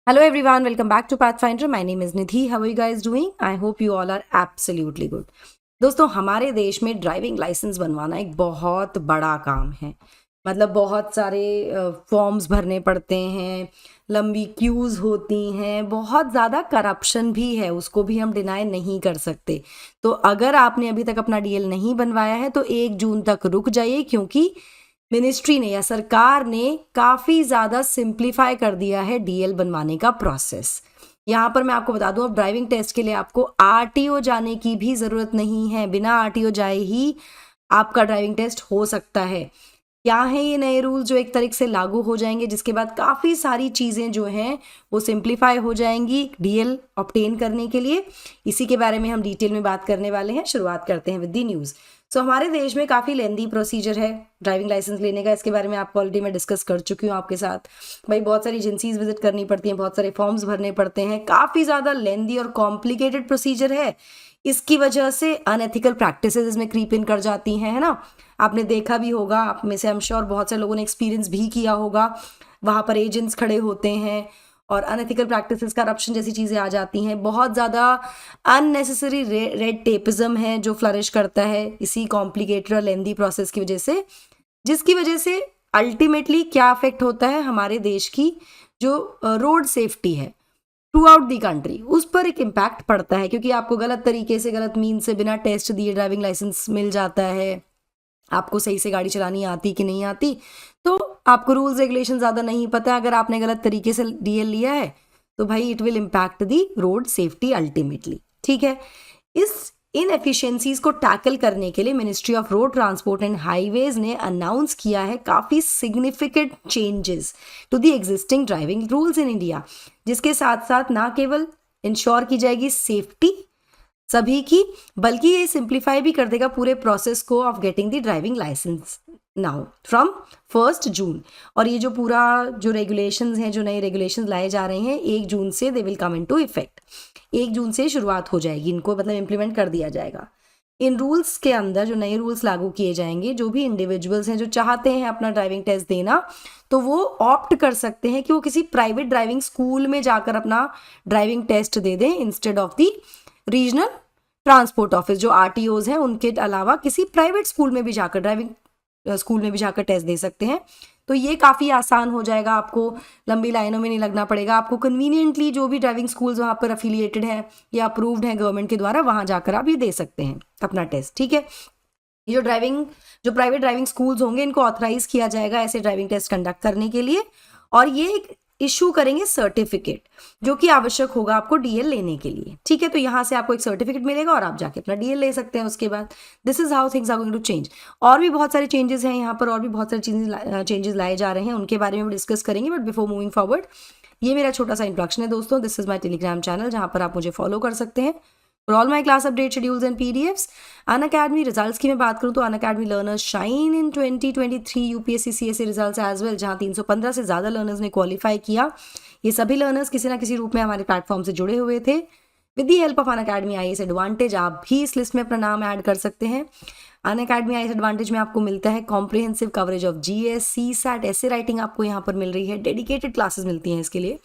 Hello everyone, welcome back to Pathfinder. My name is Nidhi. How are you guys doing? I hope you all are absolutely good. दोस्तों, हमारे देश में driving licence बनवाना एक बहुत बड़ा काम है। मतलब बहुत सारे फॉर्म्स भरने पड़ते हैं, लंबी क्यूज़ होती हैं, बहुत ज़्यादा करप्शन भी है, उसको भी हम डिनाई नहीं कर सकते। तो अगर आपने अभी तक अपना डीएल नहीं बनवाया है तो 1 जून तक रुक जाइए, क्योंकि मिनिस्ट्री ने या सरकार ने काफ़ी ज़्यादा सिंप्लीफाई कर दिया है डीएल बनवाने का प्रोसेस। यहाँ पर मैं आपको बता दूं, अब ड्राइविंग टेस्ट के लिए आपको आरटीओ जाने की भी ज़रूरत नहीं है। बिना आरटीओ जाए ही आपका ड्राइविंग टेस्ट हो सकता है। क्या है ये नए रूल जो एक तरीके से लागू हो जाएंगे, जिसके बाद काफ़ी सारी चीज़ें जो हैं वो सिंप्लीफाई हो जाएंगी डीएल ऑब्टेन करने के लिए। इसी के बारे में हम डिटेल में बात करने वाले हैं। शुरुआत करते हैं विद दी न्यूज़। हमारे देश में काफ़ी लेंदी प्रोसीजर है ड्राइविंग लाइसेंस लेने का। इसके बारे में आपको ऑलरेडी मैं डिस्कस कर चुकी हूँ आपके साथ। भाई बहुत सारी एजेंसीज विजिट करनी पड़ती हैं, बहुत सारे फॉर्म्स भरने पड़ते हैं, काफ़ी ज़्यादा लेंदी और कॉम्प्लिकेटेड प्रोसीजर है। इसकी वजह से अनएथिकल प्रैक्टिसेस इसमें क्रीप इन कर जाती हैं, है ना। आपने देखा भी होगा, आप में से आई एम श्योर बहुत से लोगों ने एक्सपीरियंस भी किया होगा। वहाँ पर एजेंट्स खड़े होते हैं और अनएथिकल प्रैक्टिसेस, करप्शन जैसी चीज़ें आ जाती हैं। बहुत ज़्यादा अननेसेसरी रेड टेपिज्म है जो फ्लरिश करता है इसी कॉम्प्लिकेटेड और लेंदी प्रोसेस की वजह से, जिसकी वजह से अल्टीमेटली क्या अफेक्ट होता है, हमारे देश की जो रोड सेफ्टी है थ्रू आउट दी कंट्री, उस पर एक इम्पैक्ट पड़ता है। क्योंकि आपको गलत तरीके से, गलत मीन से, बिना टेस्ट दिए ड्राइविंग लाइसेंस मिल जाता है। आपको सही से गाड़ी चलानी आती कि नहीं आती, तो आपको रूल्स रेगुलेशन ज़्यादा नहीं पता। अगर आपने गलत तरीके से डीएल लिया है तो भाई it will impact the road safety ultimately. ठीक है, इस इनएफिशिएंसीज को टैकल करने के लिए ministry of road transport and highways ने अनाउंस किया है काफ़ी significant changes to the existing driving rules in India, जिसके साथ साथ ना केवल इंश्योर की जाएगी सेफ्टी सभी की, बल्कि ये सिंप्लीफाई भी कर देगा पूरे प्रोसेस को of getting the driving licence now from 1 June. और ये जो पूरा जो रेगुलेशंस हैं, जो नए रेगुलेशंस लाए जा रहे हैं 1 जून से, they will come into effect. 1 जून से शुरुआत हो जाएगी, इनको मतलब इम्प्लीमेंट कर दिया जाएगा। इन रूल्स के अंदर जो नए रूल्स लागू किए जाएंगे, जो भी इंडिविजुअल्स हैं जो चाहते हैं अपना ड्राइविंग टेस्ट देना, तो वो ऑप्ट कर सकते हैं कि वो किसी प्राइवेट ड्राइविंग स्कूल में जाकर अपना ड्राइविंग टेस्ट दे दें instead of the regional transport office. जो आरटीओज हैं उनके अलावा किसी प्राइवेट स्कूल में भी जाकर, ड्राइविंग स्कूल में भी जाकर टेस्ट दे सकते हैं। तो ये काफ़ी आसान हो जाएगा, आपको लंबी लाइनों में नहीं लगना पड़ेगा। आपको कन्वीनियंटली जो भी ड्राइविंग स्कूल्स वहाँ पर अफिलिएटेड हैं या अप्रूव्ड हैं गवर्नमेंट के द्वारा, वहाँ जाकर आप ये दे सकते हैं अपना टेस्ट। ठीक है, ये जो प्राइवेट ड्राइविंग स्कूल्स होंगे, इनको ऑथराइज किया जाएगा ऐसे ड्राइविंग टेस्ट कंडक्ट करने के लिए, और ये एक इशू करेंगे सर्टिफिकेट जो कि आवश्यक होगा आपको डीएल लेने के लिए। ठीक है, तो यहाँ से आपको एक सर्टिफिकेट मिलेगा और आप जाके अपना डीएल ले सकते हैं उसके बाद। This is how things are going to change. और भी बहुत सारे चेंजेस हैं यहाँ पर, और भी बहुत सारे चेंजेस लाए जा रहे हैं, उनके बारे में डिस्कस करेंगे। बट बिफोर मूविंग फॉरवर्ड, ये मेरा छोटा सा इंट्रोडक्शन है दोस्तों। This is my Telegram channel, जहाँ पर आप मुझे फॉलो कर सकते हैं for all my class update schedules and PDFs. Unacademy results की मैं बात करूँ तो Unacademy learners shine in 2023 UPSC CSC results as well, जहाँ 315 से ज़्यादा लर्नर्स ने क्वालिफाई किया। ये सभी लर्नर्स किसी ना किसी रूप में हमारे प्लेटफॉर्म से जुड़े हुए थे। With the help of Unacademy IAS advantage आप भी इस लिस्ट में अपना नाम ऐड कर सकते हैं। अनअकैडमी आईएएस एडवांटेज में आपको मिलता है comprehensive coverage of GS, CSAT, ऐसे राइटिंग आपको यहाँ पर मिल रही है। डेडिकेटेड क्लासेस मिलती हैं इसके लिए।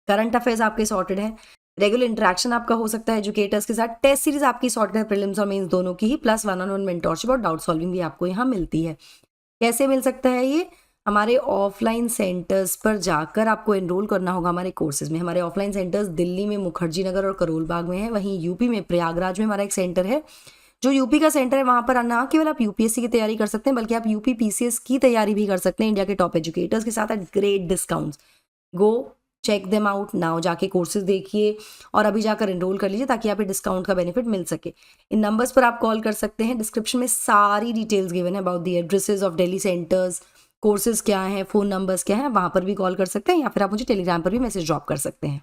करंट अफेयर्स आपके सॉर्टेड है। रेगुलर इंटरेक्शन आपका हो सकता है एजुकेटर्स के साथ। टेस्ट सीरीज आपकी सॉर्टेड है, प्रीलिम्स और मेंस दोनों की ही, प्लस 1-on-1 मेंटोरशिप और डाउट सॉल्विंग भी आपको यहाँ मिलती है। कैसे मिल सकता है ये? हमारे ऑफलाइन सेंटर्स पर जाकर आपको एनरोल करना होगा हमारे कोर्सेज में। हमारे ऑफलाइन सेंटर्स दिल्ली में मुखर्जी नगर और करोल बाग में है। वहीं यूपी में प्रयागराज में हमारा एक सेंटर है। जो यूपी का सेंटर है, वहाँ पर ना केवल आप यूपीएससी की तैयारी कर सकते हैं, बल्कि आप यूपी पीसीएस की तैयारी भी कर सकते हैं इंडिया के टॉप एजुकेटर्स के साथ at great discounts. Go check them out now, जाके कोर्सेज देखिए और अभी जाकर एनरोल कर लीजिए ताकि आप डिस्काउंट का बेनिफिट मिल सके। इन नंबर्स पर आप कॉल कर सकते हैं। डिस्क्रिप्शन में सारी डिटेल्स गिवन है about the addresses of Delhi centres, courses क्या हैं, फ़ोन नंबर्स क्या हैं, वहाँ पर भी कॉल कर सकते हैं, या फिर आप मुझे टेलीग्राम पर भी मैसेज ड्रॉप कर सकते हैं।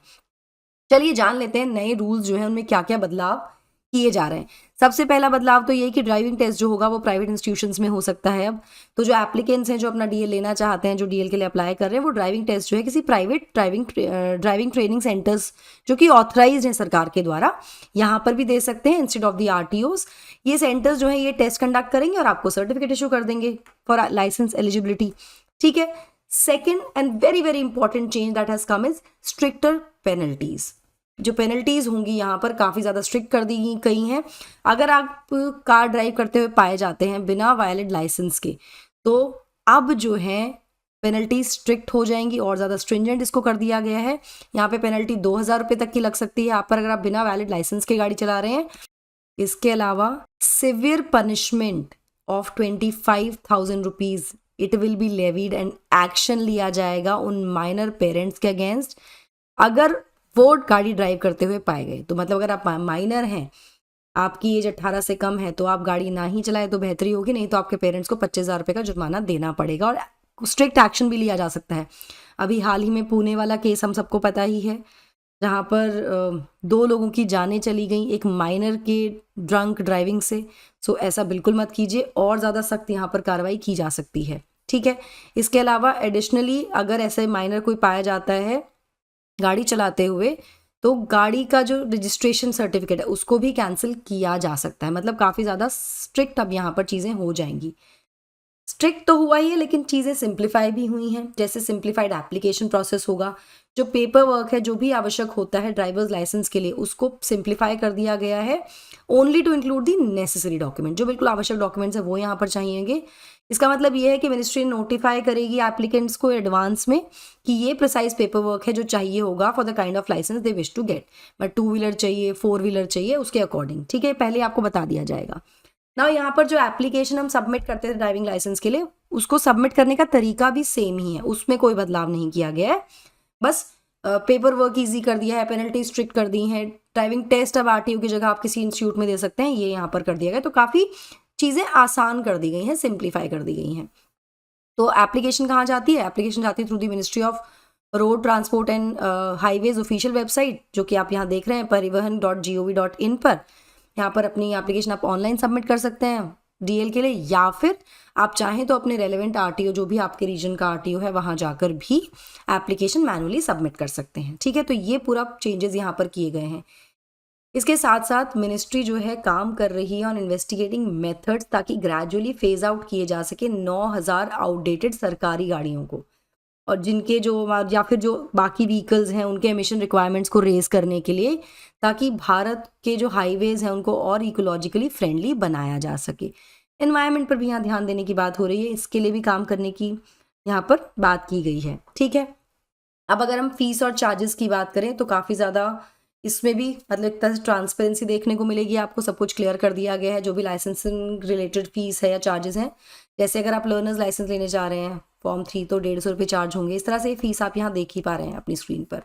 चलिए जान लेते हैं नए रूल्स जो हैं उनमें क्या क्या बदलाव किए जा रहे हैं। सबसे पहला बदलाव तो ये कि ड्राइविंग टेस्ट जो होगा वो प्राइवेट इंस्टीट्यूशंस में हो सकता है अब। तो जो एप्लीकेंट्स हैं जो अपना डीएल लेना चाहते हैं, जो डीएल के लिए अप्लाई कर रहे हैं, वो ड्राइविंग टेस्ट जो है किसी प्राइवेट ड्राइविंग ट्रेनिंग सेंटर्स जो कि ऑथराइज्ड हैं सरकार के द्वारा, यहाँ पर भी दे सकते हैं इंस्टेड ऑफ दी आरटीओज। ये सेंटर्स जो है ये टेस्ट कंडक्ट करेंगे और आपको सर्टिफिकेट इशू कर देंगे फॉर लाइसेंस एलिजिबिलिटी। ठीक है, second and very very important change that has come is stricter penalties. जो पेनल्टीज होंगी यहाँ पर काफ़ी ज़्यादा स्ट्रिक्ट कर दी गई हैं। अगर आप कार ड्राइव करते हुए पाए जाते हैं बिना वैलिड लाइसेंस के, तो अब जो है पेनल्टी स्ट्रिक्ट हो जाएंगी और ज़्यादा स्ट्रिंजेंट इसको कर दिया गया है। यहाँ पे पेनल्टी 2,000 रुपये तक की लग सकती है आप पर, अगर आप बिना वैलिड लाइसेंस के गाड़ी चला रहे हैं। इसके अलावा severe punishment of 25,000 rupees it will be levied and action लिया जाएगा उन माइनर पेरेंट्स के अगेंस्ट अगर वो गाड़ी ड्राइव करते हुए पाए गए। तो मतलब अगर आप माइनर हैं, आपकी एज 18 से कम है, तो आप गाड़ी ना ही चलाएं तो बेहतरी होगी, नहीं तो आपके पेरेंट्स को 25,000 रुपये का जुर्माना देना पड़ेगा और स्ट्रिक्ट एक्शन भी लिया जा सकता है। अभी हाल ही में पुणे वाला केस हम सबको पता ही है, जहाँ पर 2 लोगों की जानें चली गई एक माइनर के ड्रंक ड्राइविंग से। सो ऐसा बिल्कुल मत कीजिए और ज़्यादा सख्त यहाँ पर कार्रवाई की जा सकती है, ठीक है। इसके अलावा एडिशनली अगर ऐसे माइनर कोई पाया जाता है गाड़ी चलाते हुए, तो गाड़ी का जो रजिस्ट्रेशन सर्टिफिकेट है उसको भी कैंसिल किया जा सकता है। मतलब काफ़ी ज़्यादा स्ट्रिक्ट अब यहाँ पर चीज़ें हो जाएंगी। स्ट्रिक्ट तो हुआ ही है, लेकिन चीज़ें सिंप्लीफाई भी हुई हैं। जैसे सिंप्लीफाइड एप्लीकेशन प्रोसेस होगा, जो पेपर वर्क है जो भी आवश्यक होता है ड्राइवर्स लाइसेंस के लिए उसको सिंप्लीफाई कर दिया गया है। Only to include the necessary document, जो बिल्कुल आवश्यक डॉक्यूमेंट्स है वो यहाँ पर चाहिएंगे। इसका मतलब ये है कि मिनिस्ट्री नोटिफाई करेगी एप्लीकेंट्स को एडवांस में कि ये प्रिसाइज पेपर वर्क है जो चाहिए होगा for the kind of licence they wish to get. But 2 wheeler चाहिए, 4 व्हीलर चाहिए, उसके अकॉर्डिंग, ठीक है, पहले आपको बता दिया जाएगा ना। यहाँ पर जो एप्लीकेशन हम सबमिट करते थे ड्राइविंग लाइसेंस के लिए, उसको सबमिट करने का तरीका भी सेम ही है, उसमें कोई बदलाव नहीं किया गया है। बस पेपर वर्क ईजी कर दिया है, पेनल्टी स्ट्रिक्ट कर दी है, ड्राइविंग टेस्ट अब आरटीओ की जगह आप किसी इंस्टीट्यूट में दे सकते हैं, ये यहाँ पर कर दिया गया। तो काफ़ी चीज़ें आसान कर दी गई हैं, सिंप्लीफाई कर दी गई हैं। तो एप्लीकेशन कहाँ जाती है? एप्लीकेशन जाती है through the ministry of road transport and highways official website, जो कि आप यहाँ देख रहे हैं परिवहन.gov.in पर। यहाँ पर अपनी एप्लीकेशन आप ऑनलाइन सबमिट कर सकते हैं डीएल के लिए, या फिर आप चाहें तो अपने रेलेवेंट आरटीओ जो भी आपके रीजन का आरटीओ है वहाँ जाकर भी एप्लीकेशन मैनुअली सबमिट कर सकते हैं, ठीक है। तो ये पूरा चेंजेस यहाँ पर किए गए हैं। इसके साथ साथ मिनिस्ट्री जो है काम कर रही है ऑन इन्वेस्टिगेटिंग मेथड्स ताकि ग्रेजुअली फेज आउट किए जा सके 9,000 आउटडेटेड सरकारी गाड़ियों को, और जिनके जो या फिर जो बाकी व्हीकल्स हैं उनके एमिशन रिक्वायरमेंट्स को रेज करने के लिए, ताकि भारत के जो हाईवेज हैं उनको और इकोलॉजिकली फ्रेंडली बनाया जा सके। एनवायरनमेंट पर भी यहाँ ध्यान देने की बात हो रही है, इसके लिए भी काम करने की यहाँ पर बात की गई है, ठीक है। अब अगर हम फीस और चार्जेस की बात करें तो काफ़ी ज़्यादा इसमें भी मतलब एक तरह से ट्रांसपेरेंसी देखने को मिलेगी आपको। सब कुछ क्लियर कर दिया गया है, जो भी लाइसेंसिंग रिलेटेड फीस है या चार्जेस हैं। जैसे अगर आप लर्नर्स लाइसेंस लेने जा रहे हैं फॉर्म 3 तो 150 रुपये चार्ज होंगे। इस तरह से फीस आप यहाँ देख ही पा रहे हैं अपनी स्क्रीन पर,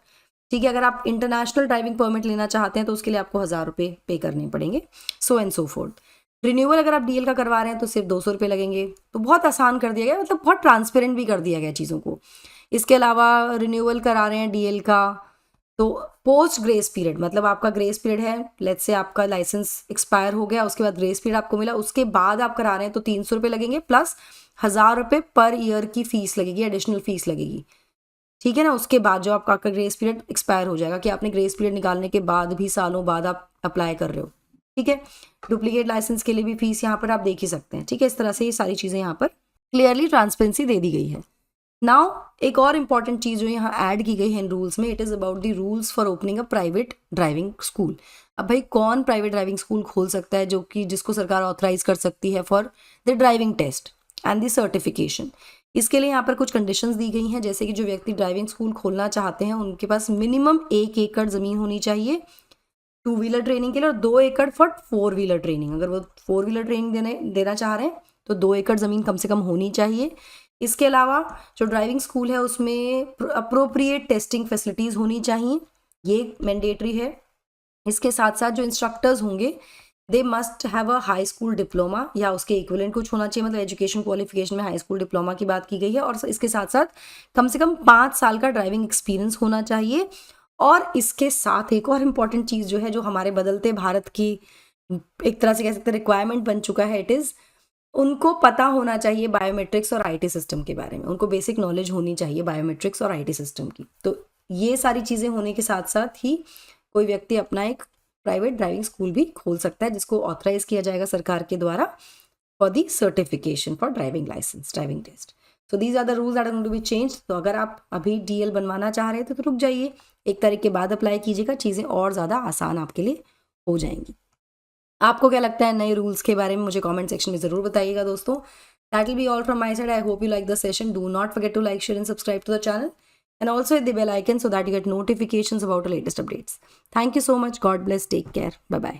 ठीक है। अगर आप इंटरनेशनल ड्राइविंग परमिट लेना चाहते हैं तो उसके लिए आपको 1,000 रुपये पे करने पड़ेंगे, so and so fourth. Renewal अगर आप डीएल का करवा रहे हैं तो सिर्फ 200 रुपये लगेंगे। तो बहुत आसान कर दिया गया, मतलब बहुत ट्रांसपेरेंट भी कर दिया गया चीज़ों को। इसके अलावा रिन्यूअल करा रहे हैं डीएल का, तो पोस्ट ग्रेस पीरियड, मतलब आपका ग्रेस पीरियड है, लेट्स से आपका लाइसेंस एक्सपायर हो गया, उसके बाद ग्रेस पीरियड आपको मिला, उसके बाद आप करा रहे हैं तो 300 रुपये लगेंगे, प्लस 1,000 रुपये पर ईयर की फीस लगेगी, एडिशनल फीस लगेगी, ठीक है ना। उसके बाद जो आपका ग्रेस पीरियड एक्सपायर हो जाएगा, कि आपने ग्रेस पीरियड निकालने के बाद भी सालों बाद आप अप्लाई कर रहे हो, ठीक है। डुप्लीकेट लाइसेंस के लिए भी फीस यहाँ पर आप देख ही सकते हैं, ठीक है। इस तरह से ये सारी चीज़ें यहाँ पर क्लियरली ट्रांसपेरेंसी दे दी गई है। नाउ एक और इम्पॉर्टेंट चीज़ जो यहाँ ऐड की गई है इन रूल्स में, it is about the rules for opening a private driving school. अब भाई कौन प्राइवेट ड्राइविंग स्कूल खोल सकता है जो कि जिसको सरकार ऑथराइज कर सकती है for the driving test and the certification. इसके लिए यहाँ पर कुछ कंडीशंस दी गई हैं, जैसे कि जो व्यक्ति ड्राइविंग स्कूल खोलना चाहते हैं उनके पास मिनिमम 1 एकड़ ज़मीन होनी चाहिए 2 व्हीलर ट्रेनिंग के लिए, और 2 एकड़ फॉर 4 व्हीलर ट्रेनिंग। अगर वो 4 व्हीलर ट्रेनिंग देना चाह रहे हैं तो 2 एकड़ ज़मीन कम से कम होनी चाहिए। इसके अलावा जो ड्राइविंग स्कूल है उसमें अप्रोप्रिएट टेस्टिंग फैसिलिटीज़ होनी चाहिए, ये मैंडेटरी है। इसके साथ साथ जो इंस्ट्रक्टर्स होंगे they must have a high school diploma या उसके इक्विवेलेंट कुछ होना चाहिए, मतलब एजुकेशन क्वालिफिकेशन में हाई स्कूल डिप्लोमा की बात की गई है। और इसके साथ साथ कम से कम 5 साल का ड्राइविंग एक्सपीरियंस होना चाहिए। और इसके साथ एक और इम्पॉर्टेंट चीज़ जो है, जो हमारे बदलते भारत की एक तरह से कह सकते हैं रिक्वायरमेंट बन चुका है, इट इज़ उनको पता होना चाहिए बायोमेट्रिक्स और आईटी सिस्टम के बारे में, उनको बेसिक नॉलेज होनी चाहिए बायोमेट्रिक्स और आईटी सिस्टम की। तो ये सारी चीज़ें होने के साथ साथ ही कोई व्यक्ति अपना एक प्राइवेट ड्राइविंग स्कूल भी खोल सकता है, जिसको ऑथराइज किया जाएगा सरकार के द्वारा for the certification for driving licence, driving test. So these are the rules that are going to be change. तो अगर आप अभी DL बनवाना चाह रहे थे तो रुक जाइए, 1 तारीख के बाद अप्लाई कीजिएगा, चीज़ें और ज़्यादा आसान आपके लिए हो जाएंगी। आपको क्या लगता है नए रूल्स के बारे में, मुझे कमेंट सेक्शन में ज़रूर बताइएगा दोस्तों। That will be all from my side. I hope you like the session. Do not forget to like, share and subscribe to the channel, and also hit the bell icon so that you get notifications about the latest updates. Thank you so much. God bless. Take care. Bye bye.